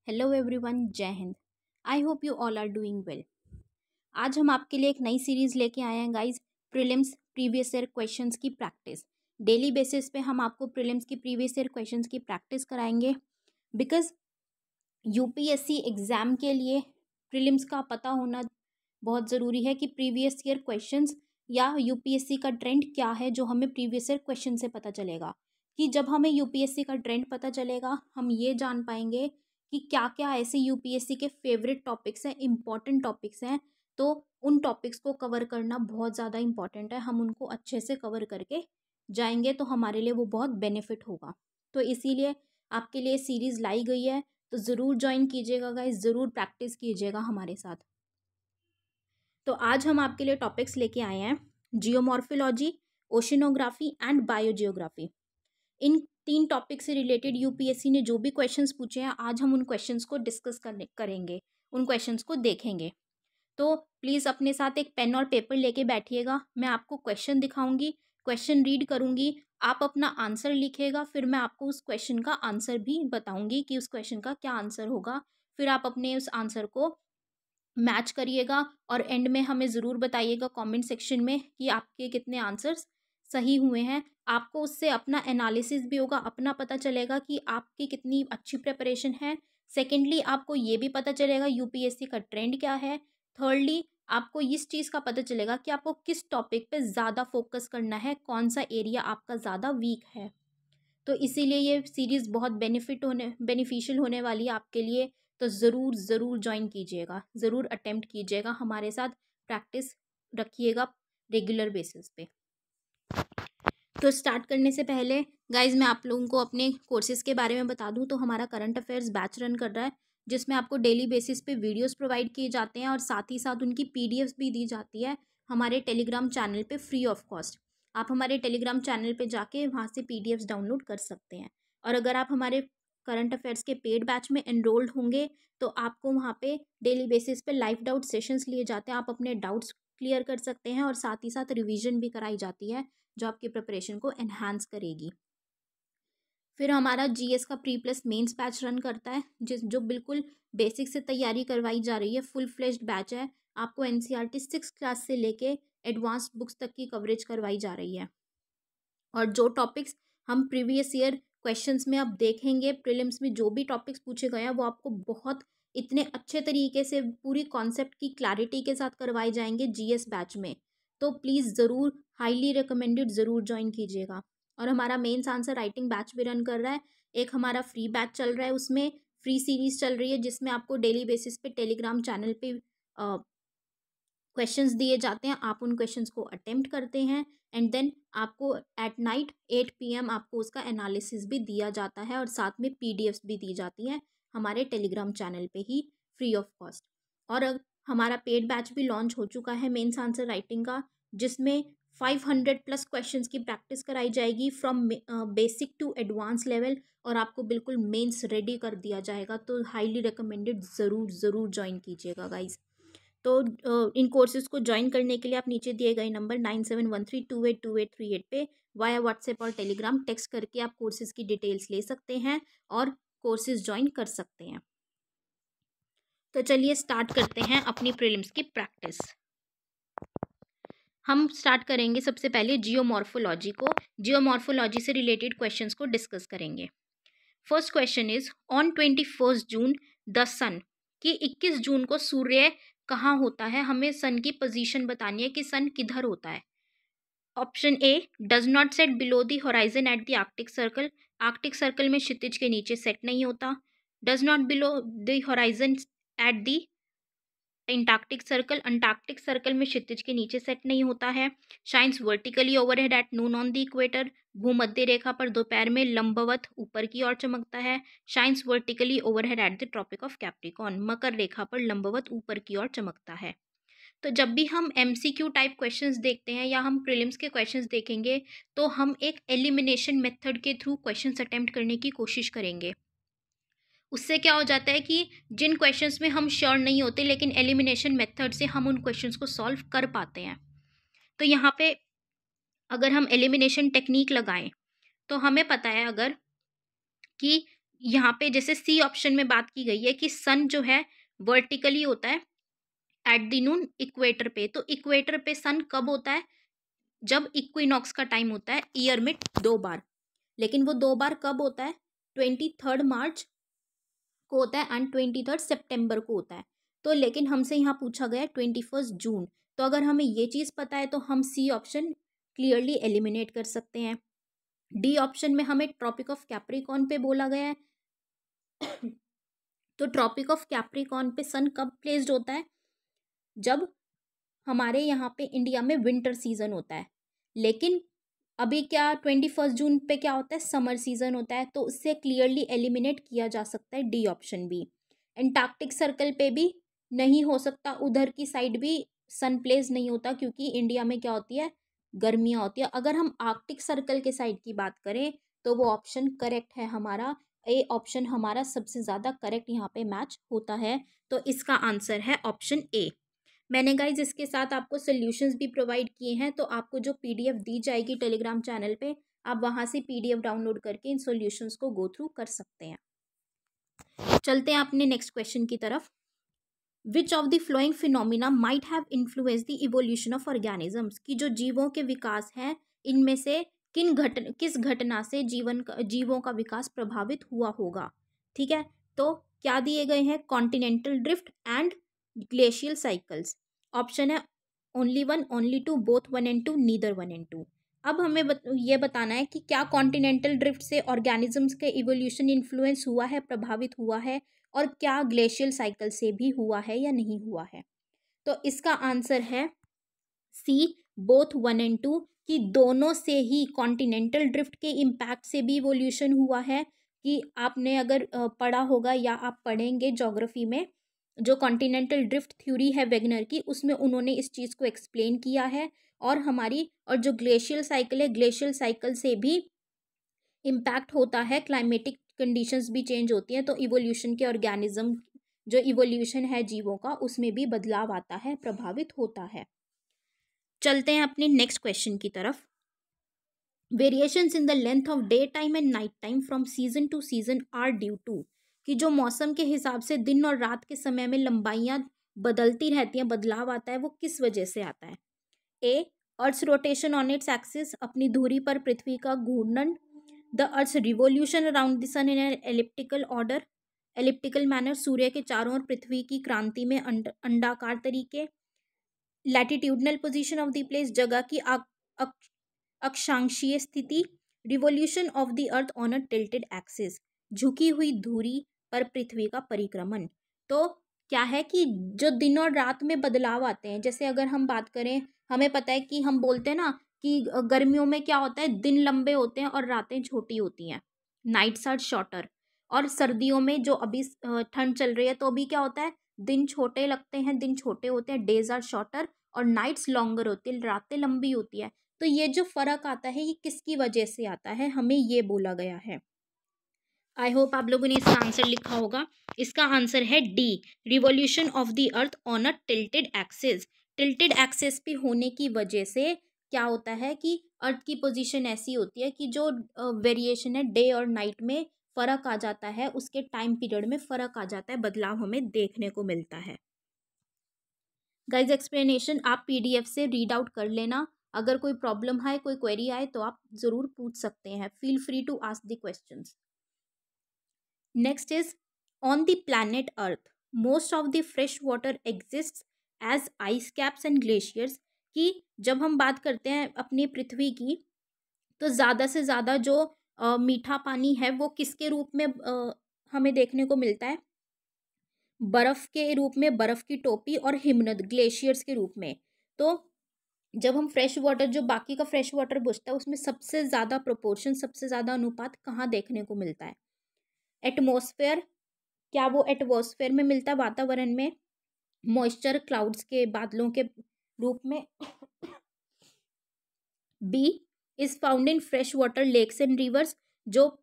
Hello everyone, जय हिंद। I hope you all are doing well. आज हम आपके लिए एक नई सीरीज़ लेके आए हैं guys, prelims previous year questions की प्रैक्टिस। डेली बेसिस पे हम आपको प्रीलिम्स की प्रीवियस ईयर क्वेश्चंस की प्रैक्टिस कराएंगे बिकॉज यूपीएससी एग्ज़ाम के लिए प्रीलिम्स का पता होना बहुत ज़रूरी है कि प्रीवियस ईयर क्वेश्चंस या यूपीएससी का ट्रेंड क्या है, जो हमें प्रीवियस ईयर क्वेश्चन से पता चलेगा। कि जब हमें यूपीएससी का ट्रेंड पता चलेगा, हम ये जान पाएंगे कि क्या क्या ऐसे यूपीएससी के फेवरेट टॉपिक्स हैं, इम्पॉर्टेंट टॉपिक्स हैं। तो उन टॉपिक्स को कवर करना बहुत ज़्यादा इम्पॉर्टेंट है। हम उनको अच्छे से कवर करके जाएंगे तो हमारे लिए वो बहुत बेनिफिट होगा। तो इसीलिए आपके लिए सीरीज़ लाई गई है, तो ज़रूर ज्वाइन कीजिएगा गाइस, ज़रूर प्रैक्टिस कीजिएगा हमारे साथ। तो आज हम आपके लिए टॉपिक्स लेके आए हैं geomorphology, oceanography and biogeography. In 3 topic से रिलेटेड यूपीएससी ने जो भी क्वेश्चंस पूछे हैं, आज हम उन क्वेश्चंस को डिस्कस करेंगे, उन क्वेश्चंस को देखेंगे। तो प्लीज़ अपने साथ एक पेन और पेपर लेके बैठिएगा। मैं आपको क्वेश्चन दिखाऊंगी, क्वेश्चन रीड करूंगी, आप अपना आंसर लिखिएगा, फिर मैं आपको उस क्वेश्चन का आंसर भी बताऊंगी कि उस क्वेश्चन का क्या आंसर होगा। फिर आप अपने उस आंसर को मैच करिएगा और एंड में हमें ज़रूर बताइएगा कमेंट सेक्शन में कि आपके कितने आंसर्स सही हुए हैं। आपको उससे अपना एनालिसिस भी होगा, अपना पता चलेगा कि आपकी कितनी अच्छी प्रिपरेशन है। सेकेंडली, आपको ये भी पता चलेगा यूपीएससी का ट्रेंड क्या है। थर्डली, आपको इस चीज़ का पता चलेगा कि आपको किस टॉपिक पे ज़्यादा फोकस करना है, कौन सा एरिया आपका ज़्यादा वीक है। तो इसीलिए ये सीरीज़ बहुत बेनिफिशियल होने वाली है आपके लिए। तो ज़रूर ज़रूर ज्वाइन कीजिएगा, ज़रूर अटेम्प्ट कीजिएगा, हमारे साथ प्रैक्टिस रखिएगा रेगुलर बेसिस पे। तो स्टार्ट करने से पहले गाइज मैं आप लोगों को अपने कोर्सेज़ के बारे में बता दूं। तो हमारा करंट अफेयर्स बैच रन कर रहा है, जिसमें आपको डेली बेसिस पे वीडियोस प्रोवाइड किए जाते हैं और साथ ही साथ उनकी पीडीएफ्स भी दी जाती है हमारे टेलीग्राम चैनल पे फ्री ऑफ कॉस्ट। आप हमारे टेलीग्राम चैनल पे जाके वहाँ से पीडीएफ्स डाउनलोड कर सकते हैं। और अगर आप हमारे करंट अफेयर्स के पेड बैच में एनरोल्ड होंगे तो आपको वहाँ पे डेली बेसिस पे लाइव डाउट सेशंस लिए जाते हैं। आप अपने डाउट्स क्लियर कर सकते हैं और साथ ही साथ रिवीजन भी कराई जाती है, जो आपकी प्रिपरेशन को एनहांस करेगी। फिर हमारा जीएस का pre plus mains batch run करता है, जो बिल्कुल बेसिक से तैयारी करवाई जा रही है। फुल फ्लेज्ड बैच है। आपको एनसीईआरटी 6th क्लास से लेके एडवांस बुक्स तक की कवरेज करवाई जा रही है। और जो टॉपिक्स हम प्रीवियस ईयर क्वेश्चंस में अब देखेंगे, प्रीलिम्स में जो भी टॉपिक्स पूछे गए हैं, वो आपको बहुत इतने अच्छे तरीके से पूरी कॉन्सेप्ट की क्लैरिटी के साथ करवाए जाएंगे जीएस बैच में। तो प्लीज़ ज़रूर, हाईली रिकमेंडेड, ज़रूर ज्वाइन कीजिएगा। और हमारा मेंस आंसर राइटिंग बैच भी रन कर रहा है। एक हमारा फ्री बैच चल रहा है, उसमें फ्री सीरीज चल रही है, जिसमें आपको डेली बेसिस पे टेलीग्राम चैनल पे क्वेश्चंस दिए जाते हैं। आप उन क्वेश्चंस को अटेम्प्ट करते हैं एंड देन आपको एट नाइट 8 PM आपको उसका एनालिसिस भी दिया जाता है और साथ में पीडीएफ्स भी दी जाती हैं हमारे टेलीग्राम चैनल पे ही फ्री ऑफ कॉस्ट। और हमारा पेड बैच भी लॉन्च हो चुका है मेंस आंसर राइटिंग का, जिसमें 500 प्लस क्वेश्चंस की प्रैक्टिस कराई जाएगी from basic to advance level, और आपको बिल्कुल मेंस रेडी कर दिया जाएगा। तो हाईली रिकमेंडेड, ज़रूर ज़रूर ज्वाइन कीजिएगा गाइज। तो इन कोर्सेज़ को ज्वाइन करने के लिए आप नीचे दिए गए नंबर 9713282838 पे वाया व्हाट्सएप और टेलीग्राम टेक्स्ट करके आप कोर्सेज़ की डिटेल्स ले सकते हैं और कोर्सेज़ ज्वाइन कर सकते हैं। तो चलिए स्टार्ट करते हैं अपनी प्रीलिम्स की प्रैक्टिस। हम स्टार्ट करेंगे सबसे पहले जियोमॉर्फोलॉजी को। जियोमॉर्फोलॉजी से रिलेटेड क्वेश्चंस को डिस्कस करेंगे। First question is on 21 June the sun, कि 21 जून को सूर्य कहाँ होता है। हमें सन की पोजीशन बतानी है कि सन किधर होता है। Option A, does not set below the horizon at the Arctic circle. Arctic circle में क्षितिज के नीचे सेट नहीं होता। Does not below the horizon at the Antarctic circle, Antarctic circle में क्षितिज के नीचे सेट नहीं होता है। Shines vertically overhead at noon on the equator, भूमध्य रेखा पर दोपहर में लंबवत ऊपर की ओर चमकता है। Shines vertically overhead at the tropic of Capricorn, मकर रेखा पर लंबवत ऊपर की ओर चमकता है। तो जब भी हम एमसीक्यू टाइप क्वेश्चंस देखते हैं या हम प्रीलिम्स के क्वेश्चंस देखेंगे, तो हम एक एलिमिनेशन मेथड के थ्रू क्वेश्चंस अटेम्प्ट करने की कोशिश करेंगे। उससे क्या हो जाता है कि जिन क्वेश्चंस में हम श्योर नहीं होते, लेकिन एलिमिनेशन मेथड से हम उन क्वेश्चंस को सॉल्व कर पाते हैं। तो यहाँ पे अगर हम एलिमिनेशन टेक्निक लगाएं, तो हमें पता है अगर कि यहाँ पे जैसे सी ऑप्शन में बात की गई है कि सन जो है वर्टिकली होता है एट द नून इक्वेटर पे। तो इक्वेटर पे सन कब होता है? जब इक्विनॉक्स का टाइम होता है ईयर में 2 बार। लेकिन वो 2 बार कब होता है? 23 मार्च को होता है एंड 23 सितंबर को होता है। तो लेकिन हमसे यहाँ पूछा गया है 21 जून। तो अगर हमें ये चीज़ पता है तो हम सी ऑप्शन क्लियरली एलिमिनेट कर सकते हैं। डी ऑप्शन में हमें ट्रॉपिक ऑफ कैप्रिकॉर्न पे बोला गया है। तो ट्रॉपिक ऑफ कैप्रिकॉर्न पे सन कब प्लेस्ड होता है? जब हमारे यहाँ पे इंडिया में विंटर सीजन होता है। लेकिन अभी क्या 21 जून पे क्या होता है? समर सीजन होता है। तो उससे क्लियरली एलिमिनेट किया जा सकता है डी ऑप्शन भी। एंटार्क्टिक सर्कल पे भी नहीं हो सकता, उधर की साइड भी सन प्लेस नहीं होता क्योंकि इंडिया में क्या होती है? गर्मियाँ होती है। अगर हम आर्कटिक सर्कल के साइड की बात करें तो वो ऑप्शन करेक्ट है हमारा। ए ऑप्शन हमारा सबसे ज़्यादा करेक्ट यहाँ पे मैच होता है। तो इसका आंसर है ऑप्शन ए। मैंने गाइज इसके साथ आपको सॉल्यूशंस भी प्रोवाइड किए हैं। तो आपको जो पीडीएफ दी जाएगी टेलीग्राम चैनल पे, आप वहाँ से पीडीएफ डाउनलोड करके इन सॉल्यूशंस को गो थ्रू कर सकते हैं। चलते हैं अपने नेक्स्ट क्वेश्चन की तरफ। Which of the flowing phenomena might have influence the evolution of organisms, की जो जीवों के विकास हैं इनमें से किस घटना से जीवों का विकास प्रभावित हुआ होगा? ठीक है, तो क्या दिए गए हैं? Continental drift and glacial cycles. Option है only 1, only 2, both 1 and 2, neither 1 and 2। अब हमें ये बताना है कि क्या कॉन्टिनेंटल ड्रिफ्ट से ऑर्गेनिजम्स के इवोल्यूशन इन्फ्लुएंस हुआ है, प्रभावित हुआ है, और क्या ग्लेशियल साइकिल से भी हुआ है या नहीं हुआ है? तो इसका आंसर है सी, बोथ 1 and 2, कि दोनों से ही कॉन्टिनेंटल ड्रिफ्ट के इम्पैक्ट से भी इवोल्यूशन हुआ है। कि आपने अगर पढ़ा होगा या आप पढ़ेंगे ज्योग्राफी में, जो कॉन्टिनेंटल ड्रिफ्ट थ्योरी है वेगनर की, उसमें उन्होंने इस चीज़ को एक्सप्लेन किया है। और जो ग्लेशियल साइकिल है, ग्लेशियल साइकिल से भी इम्पैक्ट होता है, क्लाइमेटिक कंडीशंस भी चेंज होती हैं। तो इवोल्यूशन के ऑर्गेनिज्म, जो इवोल्यूशन है जीवों का, उसमें भी बदलाव आता है, प्रभावित होता है। चलते हैं अपने नेक्स्ट क्वेश्चन की तरफ। Variations in the length of day time and night time from season to season are due to, कि जो मौसम के हिसाब से दिन और रात के समय में लंबाइयाँ बदलती रहती हैं, बदलाव आता है, वो किस वजह से आता है? A, earth rotation on its axis, अपनी धुरी पर पृथ्वी का घूर्णन। The earth revolution around the sun in an elliptical manner, सूर्य के चारों ओर पृथ्वी की क्रांति में अंडाकार तरीके। Latitudinal position of the place, जगह की अक्षांशीय स्थिति। Revolution of the earth on a tilted axis, झुकी हुई धुरी पर पृथ्वी का परिक्रमण। तो क्या है कि जो दिन और रात में बदलाव आते हैं, जैसे अगर हम बात करें, हमें पता है कि हम बोलते हैं ना कि गर्मियों में क्या होता है, दिन लंबे होते हैं और रातें छोटी होती हैं, नाइट्स आर शॉर्टर। और सर्दियों में जो अभी ठंड चल रही है, तो अभी क्या होता है, दिन छोटे लगते हैं, दिन छोटे होते हैं, डेज आर शॉर्टर, और नाइट्स लॉन्गर होती है, रातें लंबी होती है। तो ये जो फर्क आता है, ये किसकी वजह से आता है, हमें ये बोला गया है। आई होप आप लोगों ने इसका आंसर लिखा होगा। इसका आंसर है D, revolution of the earth on a tilted axis. Tilted axis पे होने की वजह से क्या होता है कि अर्थ की पोजीशन ऐसी होती है कि जो वेरिएशन है डे और नाइट में फ़र्क आ जाता है, उसके टाइम पीरियड में फ़र्क आ जाता है, बदलाव हमें देखने को मिलता है। गाइज एक्सप्लेनेशन आप पीडीएफ से रीड आउट कर लेना। अगर कोई प्रॉब्लम है, कोई क्वेरी आए तो आप ज़रूर पूछ सकते हैं। Feel free to ask the questions. Next is, on the planet earth most of the fresh water exist as ice caps and glaciers, कि जब हम बात करते हैं अपनी पृथ्वी की, तो ज़्यादा से ज़्यादा जो मीठा पानी है वो किसके रूप में हमें देखने को मिलता है? बर्फ़ के रूप में, बर्फ़ की टोपी, और हिमनद ग्लेशियर्स के रूप में। तो जब हम फ्रेश वाटर, जो बाकी का फ्रेश वाटर बचता है, उसमें सबसे ज़्यादा प्रोपोर्शन, सबसे ज़्यादा अनुपात कहाँ देखने को मिलता है? एटमॉस्फेयर, क्या वो एटमॉस्फेयर में मिलता है, वातावरण में, मॉइस्चर, क्लाउड्स के, बादलों के रूप में। B, is found in fresh water lakes and rivers, जो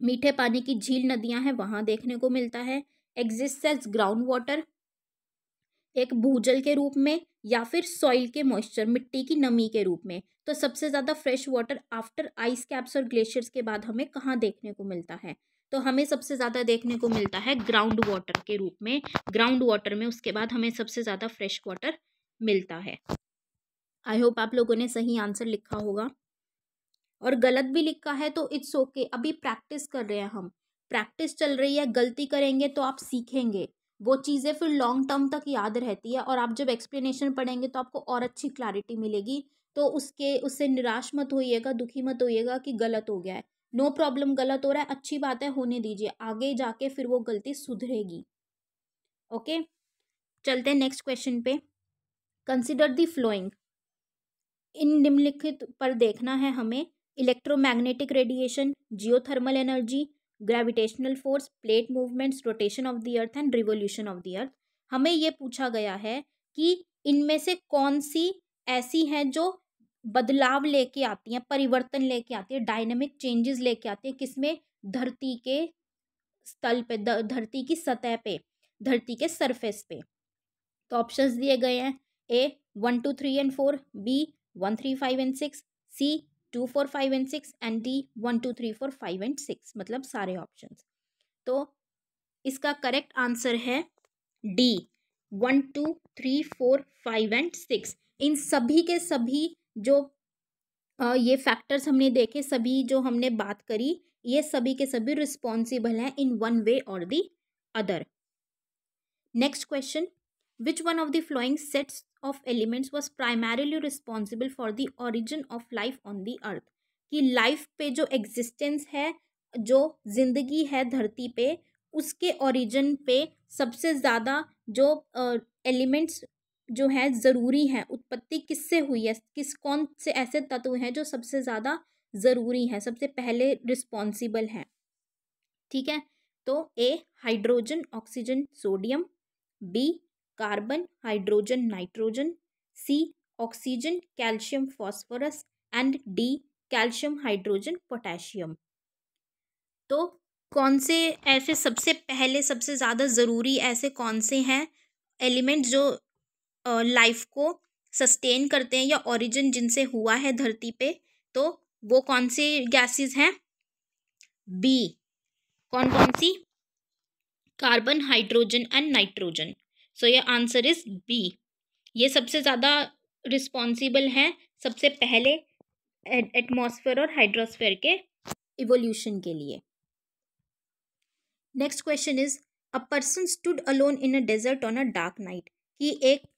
मीठे पानी की झील, नदियां हैं, वहां देखने को मिलता है। एग्जिस्ट एज ग्राउंड वाटर, एक भूजल के रूप में, या फिर सॉइल के मॉइस्चर, मिट्टी की नमी के रूप में। तो सबसे ज़्यादा fresh water after ice caps और ग्लेशियर्स के बाद हमें कहाँ देखने को मिलता है? तो हमें सबसे ज़्यादा देखने को मिलता है ग्राउंड वाटर के रूप में, ग्राउंड वाटर में उसके बाद हमें सबसे ज़्यादा फ्रेश वाटर मिलता है। आई होप आप लोगों ने सही आंसर लिखा होगा, और गलत भी लिखा है तो इट्स ओके। अभी प्रैक्टिस कर रहे हैं हम, प्रैक्टिस चल रही है, गलती करेंगे तो आप सीखेंगे, वो चीज़ें फिर लॉन्ग टर्म तक याद रहती है, और आप जब एक्सप्लेनेशन पढ़ेंगे तो आपको और अच्छी क्लैरिटी मिलेगी। तो उससे निराश मत होइएगा, दुखी मत होइएगा कि गलत हो गया है। नो प्रॉब्लम, गलत हो रहा है, अच्छी बात है, होने दीजिए, आगे जाके फिर वो गलती सुधरेगी। ओके, चलते हैं नेक्स्ट क्वेश्चन पे। Consider the following. इन निम्नलिखित पर देखना है हमें: electromagnetic radiation, geothermal energy, gravitational force, plate movements, rotation of the earth and revolution of the earth. हमें ये पूछा गया है कि इनमें से कौन सी ऐसी हैं जो बदलाव लेके आती हैं, परिवर्तन लेके आती है, डायनेमिक चेंजेस लेके आती है, किसमें? धरती के स्थल पे, धरती की सतह पे, धरती के सरफेस पे। तो ऑप्शंस दिए गए हैं: A 1 2 3 and 4, B 1 3 5 and 6, C 2 4 5 and 6 and D 1 2 3 4 5 and 6, मतलब सारे ऑप्शंस। तो इसका करेक्ट आंसर है डी 1 2 3 4 5 एंड 6। इन सभी के सभी जो ये फैक्टर्स हमने देखे, सभी जो हमने बात करी, ये सभी के सभी रिस्पॉन्सिबल हैं इन वन वे और the other. Next question: Which one of the following sets of elements was primarily responsible for the origin of life on the earth? कि लाइफ पे जो एग्जिस्टेंस है, जो जिंदगी है धरती पे, उसके ओरिजिन पे सबसे ज़्यादा जो एलिमेंट्स जो है ज़रूरी हैं, उत्पत्ति किससे हुई है, कौन से ऐसे तत्व हैं जो सबसे ज़्यादा ज़रूरी हैं, सबसे पहले रिस्पॉन्सिबल हैं। ठीक है, तो A hydrogen, oxygen, sodium, B carbon, hydrogen, nitrogen, C oxygen, calcium, phosphorus and D calcium, hydrogen, potassium. तो कौन से ऐसे सबसे पहले सबसे ज़्यादा ज़रूरी ऐसे कौन से हैं एलिमेंट जो लाइफ को सस्टेन करते हैं या ओरिजिन जिनसे हुआ है धरती पे, तो वो कौन से गैसेस हैं? बी, कौन कौन सी? Carbon, hydrogen and nitrogen. So your answer is B. ये सबसे ज़्यादा रिस्पॉन्सिबल हैं सबसे पहले एटमॉस्फेयर और हाइड्रोस्फेयर के इवोल्यूशन के लिए। Next question is: a person stood alone in a desert on a dark night. कि एक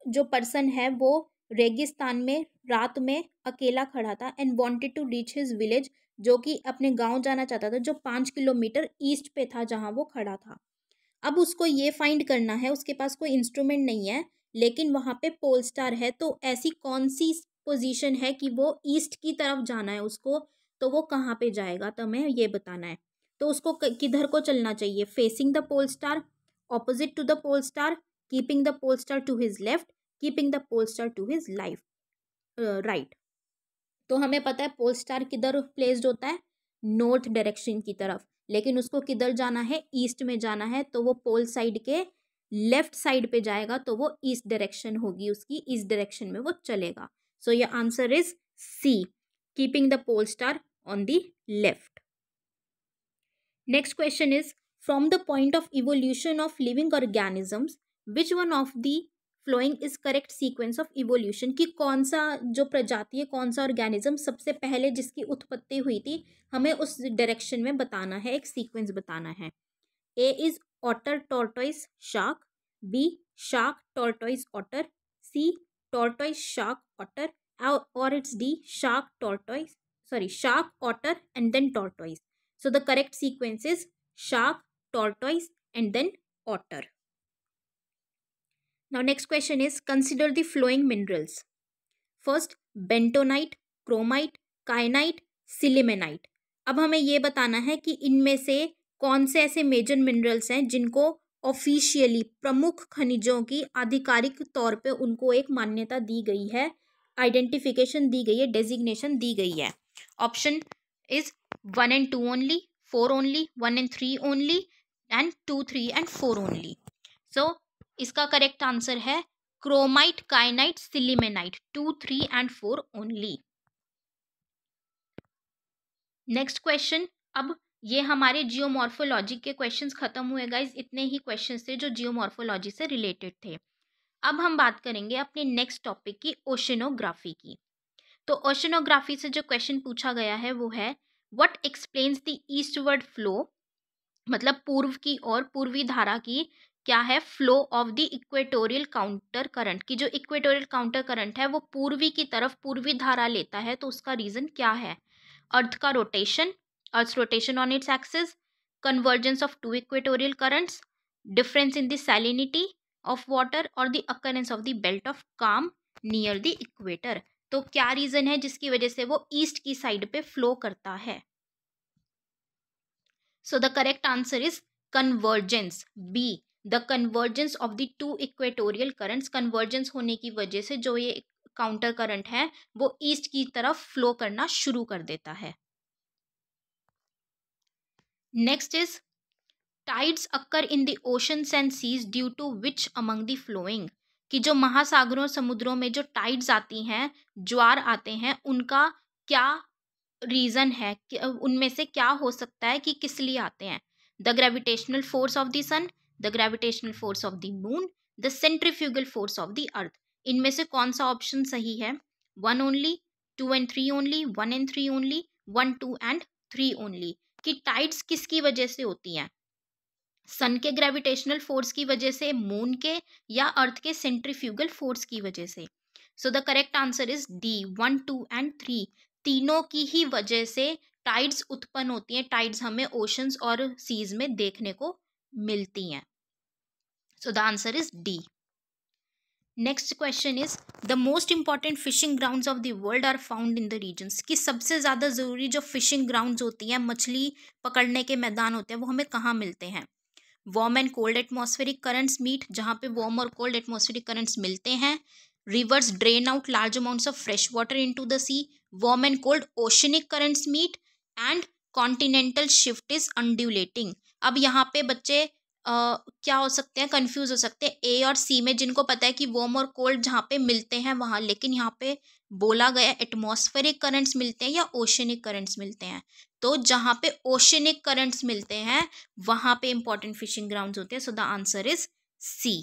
जो पर्सन है वो रेगिस्तान में रात में अकेला खड़ा था and wanted to reach his village, जो कि अपने गांव जाना चाहता था, जो 5 किलोमीटर ईस्ट पे था जहां वो खड़ा था। अब उसको ये फाइंड करना है, उसके पास कोई इंस्ट्रूमेंट नहीं है लेकिन वहाँ पे पोल स्टार है, तो ऐसी कौन सी पोजीशन है कि वो ईस्ट की तरफ जाना है उसको, तो वो कहाँ पे जाएगा, तो हमें ये बताना है। तो उसको किधर को चलना चाहिए? Facing the pole star, opposite to the pole star, keeping the pole star to his left, keeping the pole star to his right. तो हमें पता है पोल स्टार किधर प्लेस्ड होता है? नॉर्थ डायरेक्शन की तरफ, लेकिन उसको किधर जाना है? ईस्ट में जाना है, तो वो पोल साइड के लेफ्ट साइड पे जाएगा, तो वो ईस्ट डायरेक्शन होगी उसकी, ईस्ट डायरेक्शन में वो चलेगा। So your answer is C, keeping the pole star on the left. Next question is: from the point of evolution of living organisms, which one of the following is correct sequence of evolution. कि कौन सा जो प्रजाति है, कौन सा organism सबसे पहले जिसकी उत्पत्ति हुई थी, हमें उस डायरेक्शन में बताना है, एक सीक्वेंस बताना है। A is otter, tortoise, shark, B shark, tortoise, otter, C tortoise, shark, otter, और it's D shark, tortoise, shark, otter and then tortoise. So the correct sequence is shark, tortoise and then otter. Now next question is: consider the flowing minerals. First bentonite, chromite, kyanite, sillimanite. अब हमें ये बताना है कि इनमें से कौन से ऐसे मेजर मिनरल्स हैं जिनको ऑफिशियली, प्रमुख खनिजों की आधिकारिक तौर पे उनको एक मान्यता दी गई है, आइडेंटिफिकेशन दी गई है, डेजिग्नेशन दी गई है। Option is 1 and 2 only, 4 only, 1 and 3 only and 2, 3 and 4 only. So इसका करेक्ट आंसर है chromite, kyanite, sillimanite, 2, 3 and 4 only. Next question: अब ये हमारे जियोमॉर्फोलॉजी के क्वेश्चंस खत्म हुए गाइज। इतने ही क्वेश्चंस थे जो जियोमॉर्फोलॉजी से रिलेटेड थे। अब हम बात करेंगे अपने नेक्स्ट टॉपिक की, ओशनोग्राफी की। तो ओशनोग्राफी से जो क्वेश्चन पूछा गया है वो है, what explains the eastward flow, मतलब पूर्व की और पूर्वी धारा की क्या है, flow of the equatorial counter current की जो इक्वेटोरियल काउंटर करंट है वो पूर्वी की तरफ पूर्वी धारा लेता है, तो उसका रीजन क्या है? अर्थ का rotation, earth rotation on its axis, convergence of two equatorial currents, difference in the salinity of water और the occurrence of the belt of calm near the equator. तो क्या रीजन है जिसकी वजह से वो ईस्ट की साइड पे फ्लो करता है? So the correct answer is convergence. B. The convergence of the two equatorial currents. Convergence होने की वजह से जो ये काउंटर करंट है वो ईस्ट की तरफ फ्लो करना शुरू कर देता है। Next is tides occur in the oceans and seas due to which among the following, कि जो महासागरों समुद्रों में जो टाइड्स आती हैं, ज्वार आते हैं, उनका क्या रीजन है, उनमें से क्या हो सकता है कि किस लिए आते हैं? The gravitational force of the sun, the gravitational force of the moon, the centrifugal force of the earth. इनमें से कौन सा ऑप्शन सही है? 1 only, 2 and 3 only, 1 and 3 only, 1, 2 and 3 only. कि टाइड्स किसकी वजह से होती हैं? सन के ग्रेविटेशनल फोर्स की वजह से, मून के, या अर्थ के सेंट्रीफ्यूगल फोर्स की वजह से? So the correct answer is D, 1, 2 and 3। तीनों की ही वजह से टाइड्स उत्पन्न होती हैं। टाइड्स हमें ओशंस और सीज में देखने को मिलती हैं। So the answer is D. Next question is the most important fishing grounds of the world are found in the regions, कि सबसे ज़्यादा ज़रूरी जो फिशिंग ग्राउंड्स होती हैं, मछली पकड़ने के मैदान होते हैं, वो हमें कहाँ मिलते हैं? Warm and cold atmospheric currents meet, जहाँ पे वार्म और कोल्ड एटमॉस्फेरिक करंट्स मिलते हैं। Rivers drain out large amounts of fresh water into the sea, warm and cold oceanic currents meet, and continental shift is undulating. अब यहाँ पे बच्चे क्या हो सकते हैं, कंफ्यूज हो सकते हैं ए और सी में, जिनको पता है कि वार्म और कोल्ड जहाँ पे मिलते हैं वहाँ, लेकिन यहाँ पे बोला गया एटमॉस्फेरिक करंट्स मिलते हैं या ओशनिक करंट्स मिलते हैं। तो जहाँ पे ओशनिक करंट्स मिलते हैं वहाँ पे इंपॉर्टेंट फिशिंग ग्राउंड्स होते हैं। So the answer is C.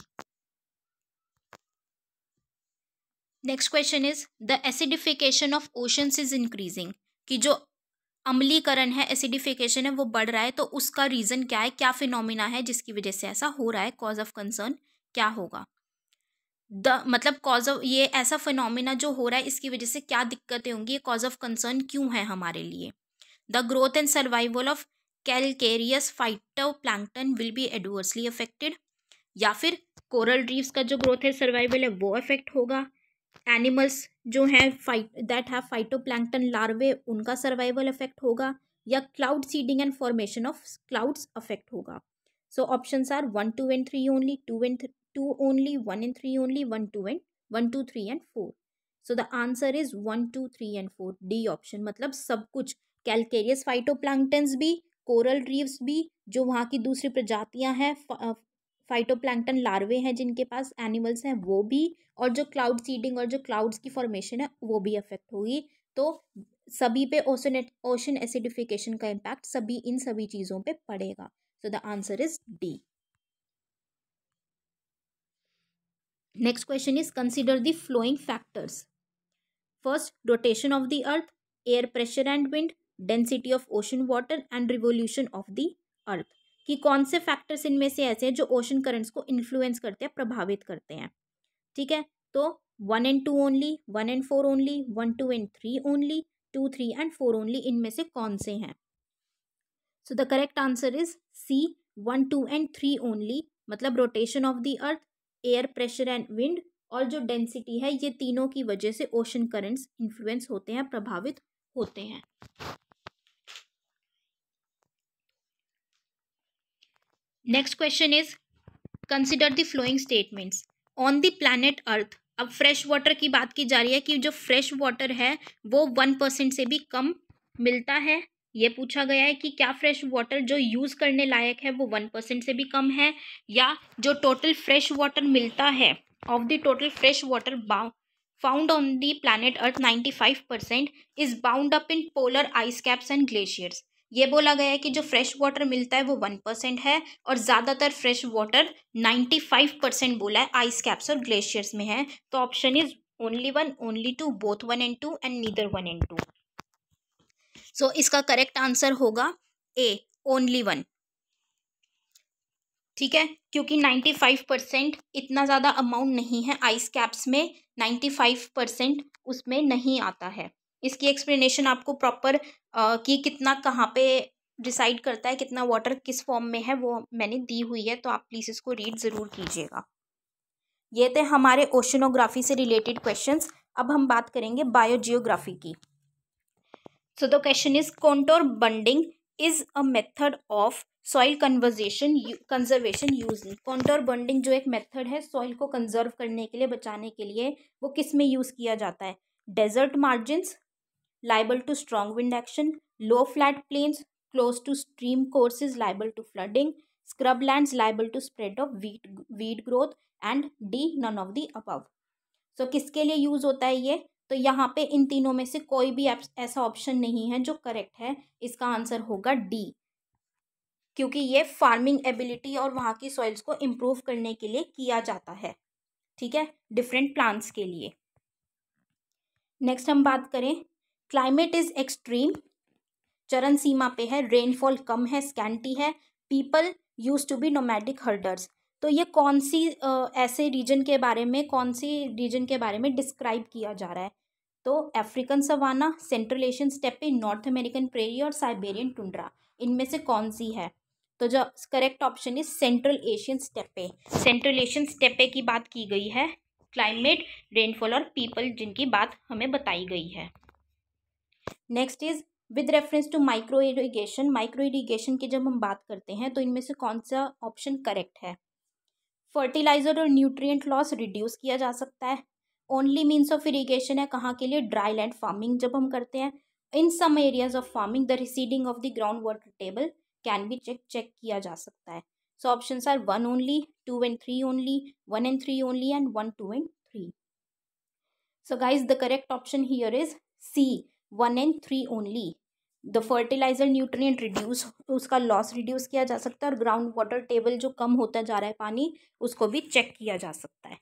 Next question is the acidification of oceans is increasing, कि जो अम्लीकरण है, एसिडिफिकेशन है, वो बढ़ रहा है, तो उसका रीजन क्या है, क्या फिनोमिना है जिसकी वजह से ऐसा हो रहा है, कॉज ऑफ कंसर्न क्या होगा? मतलब कॉज ऑफ, ये ऐसा फिनोमिना जो हो रहा है इसकी वजह से क्या दिक्कतें होंगी, ये कॉज ऑफ कंसर्न क्यों है हमारे लिए? The growth and survival of calcareous phytoplankton will be adversely affected, या फिर कोरल रीफ्स का जो ग्रोथ है, सर्वाइवल है, वो अफेक्ट होगा। एनिमल्स जो हैं दैट हैव फाइटोप्लैंक्टन लार्वे, उनका सर्वाइवल अफेक्ट होगा, या cloud seeding and formation of clouds affect होगा। So options are 1, 2 and 3 only, 2 and 2 only, 1 and 3 only, 1, 2 and 1, 2, 3 and 4। So the answer is 1, 2, 3 and 4, D option. मतलब सब कुछ, calcareous phytoplanktons भी, coral reefs भी, जो वहाँ की दूसरी प्रजातियां हैं, फाइटोप्लैंक्टन लार्वे हैं जिनके पास, एनिमल्स हैं, वो भी, और जो क्लाउड सीडिंग और जो क्लाउड्स की फॉर्मेशन है वो भी अफेक्ट होगी। तो सभी पे ओशन एसिडिफिकेशन का इम्पैक्ट सभी इन सभी चीज़ों पे पड़ेगा। सो the answer is D. Next question is consider the flowing factors. First, rotation of the earth, air pressure and wind, density of ocean water and revolution of the अर्थ, कि कौन से factors इनमें से ऐसे हैं जो ओशन करंट्स को influence करते हैं, प्रभावित करते हैं। ठीक है, तो 1 and 2 only, 1 and 4 only, 1, 2 and 3 only, 2, 3 and 4 only, इनमें से कौन से हैं? So the correct answer is C, 1, 2 and 3 only. मतलब rotation of the earth, air pressure and wind, और जो डेंसिटी है, ये तीनों की वजह से ओशन करंट्स इन्फ्लुएंस होते हैं, प्रभावित होते हैं। Next question is consider the following statements on the planet earth. अब फ्रेश वाटर की बात की जा रही है कि जो फ्रेश वाटर है वो 1% से भी कम मिलता है। ये पूछा गया है कि क्या फ्रेश वाटर जो यूज़ करने लायक है वो 1% से भी कम है, या जो टोटल फ्रेश वाटर मिलता है, of the total fresh water found on the planet earth 95% is bound up in polar ice caps and glaciers. ये बोला गया है कि जो फ्रेश वाटर मिलता है वो 1% है और ज़्यादातर फ्रेश वाटर 95% बोला है आइस कैप्स और ग्लेशियर्स में है। तो option is only 1, only 2, both 1 and 2 and neither 1 and 2। सो इसका करेक्ट आंसर होगा ए, ओनली 1। ठीक है, क्योंकि 95% इतना ज़्यादा अमाउंट नहीं है आइस कैप्स में, 95% उसमें नहीं आता है। इसकी एक्सप्लेनेशन आपको प्रॉपर कि कितना कहाँ पे डिसाइड करता है कितना वाटर किस फॉर्म में है वो मैंने दी हुई है, तो आप प्लीज़ इसको रीड ज़रूर कीजिएगा। ये थे हमारे ओशनोग्राफी से रिलेटेड क्वेश्चंस। अब हम बात करेंगे बायोजियोग्राफी की। So the question is contour bunding is a method of soil conservation use. Contour bunding जो एक मेथड है सॉइल को कंजर्व करने के लिए, बचाने के लिए, वो किस में यूज किया जाता है? Desert margins, liable to strong wind action, low flat plains, close to stream courses liable to flooding, scrub lands liable to spread of weed growth, and D none of the above. सो किसके लिए use होता है ये? तो यहाँ पे इन तीनों में से कोई भी ऐसा ऑप्शन नहीं है जो करेक्ट है। इसका आंसर होगा डी, क्योंकि ये फार्मिंग एबिलिटी और वहाँ की सॉइल्स को इम्प्रूव करने के लिए किया जाता है। ठीक है, डिफरेंट प्लांट्स के लिए। नेक्स्ट हम बात करें, क्लाइमेट इज एक्सट्रीम, चरम सीमा पे है, रेनफॉल कम है, स्कैंटी है, people use to be nomadic herders. तो ये कौन सी ऐसे रीजन के बारे में, कौन सी रीजन के बारे में डिस्क्राइब किया जा रहा है? तो African savanna, Central Asian steppe, North American prairie और साइबेरियन टुंड्रा, इनमें से कौन सी है? तो जो correct option is Central Asian steppe. Central Asian steppe की बात की गई है, क्लाइमेट, रेनफॉल और पीपल जिनकी बात हमें बताई गई है। Next is with reference to micro irrigation. Micro irrigation की जब हम बात करते हैं तो इनमें से कौन सा ऑप्शन करेक्ट है? फर्टिलाइजर और न्यूट्रिएंट लॉस रिड्यूस किया जा सकता है। ओनली मीन्स ऑफ इरिगेशन है कहाँ के लिए? ड्राई लैंड फार्मिंग जब हम करते हैं। In some areas of farming the receding of the ground water table can be check किया जा सकता है। So options are 1 only, 2 and 3 only, 1 and 3 only and 1, 2 and 3। So guys the correct option here is C, 1 and 3 only. The fertiliser nutrient reduce, उसका loss reduce किया जा सकता है और ग्राउंड वाटर टेबल जो कम होता जा रहा है पानी, उसको भी चेक किया जा सकता है।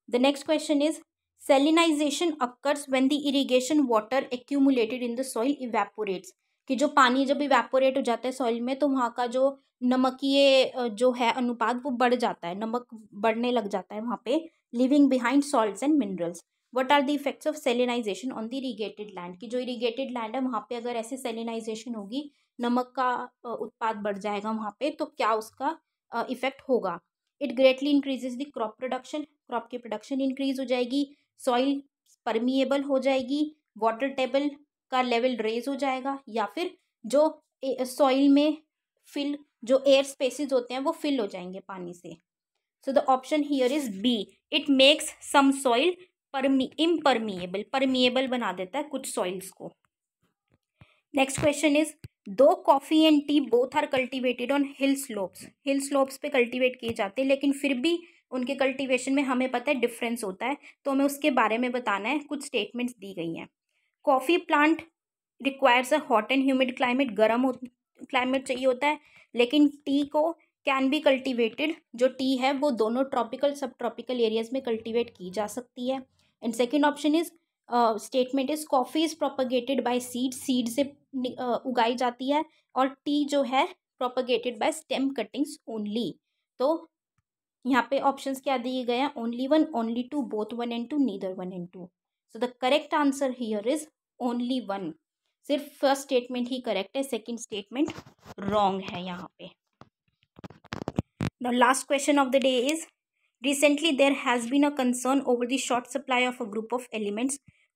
The next question is salinisation occurs when the irrigation water accumulated in the soil evaporates. कि जो पानी जब इवेपोरेट हो जाता है सॉइल में तो वहाँ का जो नमकीय जो है अनुपात वो बढ़ जाता है, नमक बढ़ने लग जाता है वहाँ पे, leaving behind salts and minerals. What are the effects of salinisation on the irrigated land? की जो इरिगेटेड लैंड है वहाँ पे अगर ऐसे सेलिनाइजेशन होगी, नमक का उत्पाद बढ़ जाएगा वहाँ पे, तो क्या उसका इफेक्ट होगा? It greatly increases the crop production, crop की प्रोडक्शन इंक्रीज हो जाएगी, सॉइल परमिएबल हो जाएगी, वाटर टेबल का लेवल रेज हो जाएगा, या फिर जो सॉइल में फिल जो एयर स्पेसिस होते हैं वो फिल हो जाएंगे पानी से। So the option here is B, it makes some soil impermeable, permeable बना देता है कुछ सॉइल्स को। नेक्स्ट क्वेश्चन इज दो coffee and tea both are cultivated on hill slopes. Hill slopes पे कल्टिवेट किए जाते हैं लेकिन फिर भी उनके कल्टिवेशन में हमें पता है डिफरेंस होता है, तो हमें उसके बारे में बताना है। कुछ स्टेटमेंट्स दी गई हैं। Coffee plant requires a hot and humid climate, गर्म क्लाइमेट चाहिए होता है, लेकिन टी को कैन बी कल्टिवेटेड, जो टी है वो दोनों ट्रॉपिकल सब ट्रॉपिकल एरियाज में कल्टिवेट की जा सकती है। And second option is statement is coffee is propagated by seed, seed से उगाई जाती है, और टी जो है propagated by stem cuttings only. तो यहाँ पे ऑप्शंस क्या दिए गए हैं? Only 1, only 2, both 1 and 2, neither 1 and 2। So the correct answer here is only 1। सिर्फ फर्स्ट स्टेटमेंट ही करेक्ट है, सेकंड स्टेटमेंट रॉन्ग है यहाँ पे। The last question of the day is recently there has been a concern over the short supply of a group of elements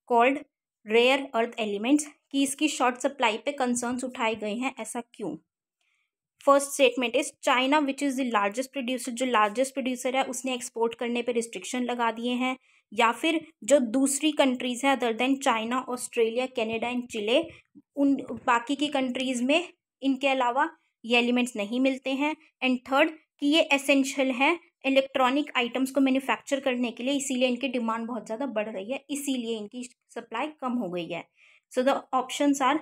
called rare earth elements, कि इसकी short supply पे concerns उठाए गए हैं, ऐसा क्यों? First statement is China which is the largest producer, जो largest producer है उसने एक्सपोर्ट करने पे रिस्ट्रिक्शन लगा दिए हैं, या फिर जो दूसरी कंट्रीज़ हैं other than China, Australia, Canada and Chile, उन बाकी की कंट्रीज़ में इनके अलावा ये एलिमेंट्स नहीं मिलते हैं। एंड थर्ड कि ये एसेंशियल हैं इलेक्ट्रॉनिक आइटम्स को मैन्युफैक्चर करने के लिए, इसीलिए इनकी डिमांड बहुत ज़्यादा बढ़ रही है, इसीलिए इनकी सप्लाई कम हो गई है। So the options are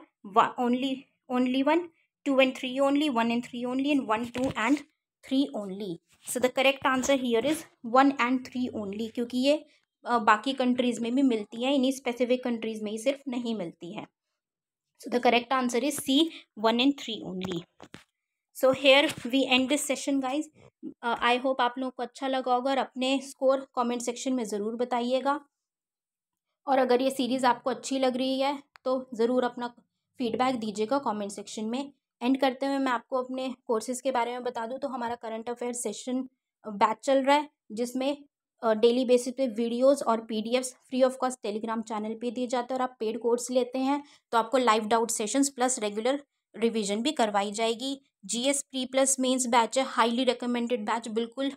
only 1, 2 and 3 only, 1 and 3 only, and 1, 2 and 3 only. So the correct answer here is 1 and 3 only, क्योंकि ये बाकी कंट्रीज में भी मिलती है, इन्हीं स्पेसिफिक कंट्रीज में ही सिर्फ नहीं मिलती है. So the correct answer is C, 1 and 3 only. So here we end this session guys. I hope आप लोगों को अच्छा लगा होगा और अपने स्कोर कमेंट सेक्शन में ज़रूर बताइएगा. और अगर ये सीरीज़ आपको अच्छी लग रही है तो ज़रूर अपना फीडबैक दीजिएगा कमेंट सेक्शन में. एंड करते हुए मैं आपको अपने कोर्सेज़ के बारे में बता दूं तो हमारा करंट अफेयर्स सेशन बैच चल रहा है, जिसमें डेली बेसिस पे वीडियोस और PDFs free of cost Telegram channel पे दिए जाते हैं. और आप पेड कोर्स लेते हैं तो आपको live doubt sessions plus regular revision भी करवाई जाएगी. GS pre plus mains batch है, हाईली रिकमेंडेड बैच. बिल्कुल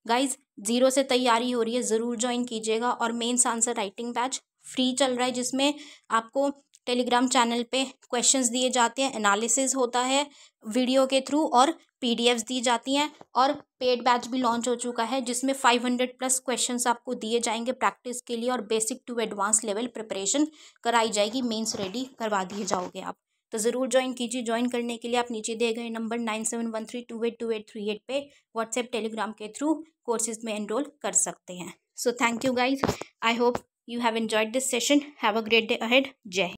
गाइज 0 से तैयारी हो रही है, ज़रूर ज्वाइन कीजिएगा. और mains answer writing batch free चल रहा है, जिसमें आपको टेलीग्राम चैनल पे क्वेश्चंस दिए जाते हैं, एनालिसिस होता है वीडियो के थ्रू और पीडीएफ्स दी जाती हैं. और पेड बैच भी लॉन्च हो चुका है, जिसमें 500 प्लस क्वेश्चंस आपको दिए जाएंगे प्रैक्टिस के लिए, और basic to advance level preparation कराई जाएगी. मेंस रेडी करवा दिए जाओगे आप. तो ज़रूर ज्वाइन कीजिए. ज्वाइन करने के लिए आप नीचे दिए गए नंबर 9713282838 पे व्हाट्सएप टेलीग्राम के थ्रू कोर्सेज में एनरोल कर सकते हैं. So thank you guys. I hope you have enjoyed this session. Have a great day ahead. Jai Hind.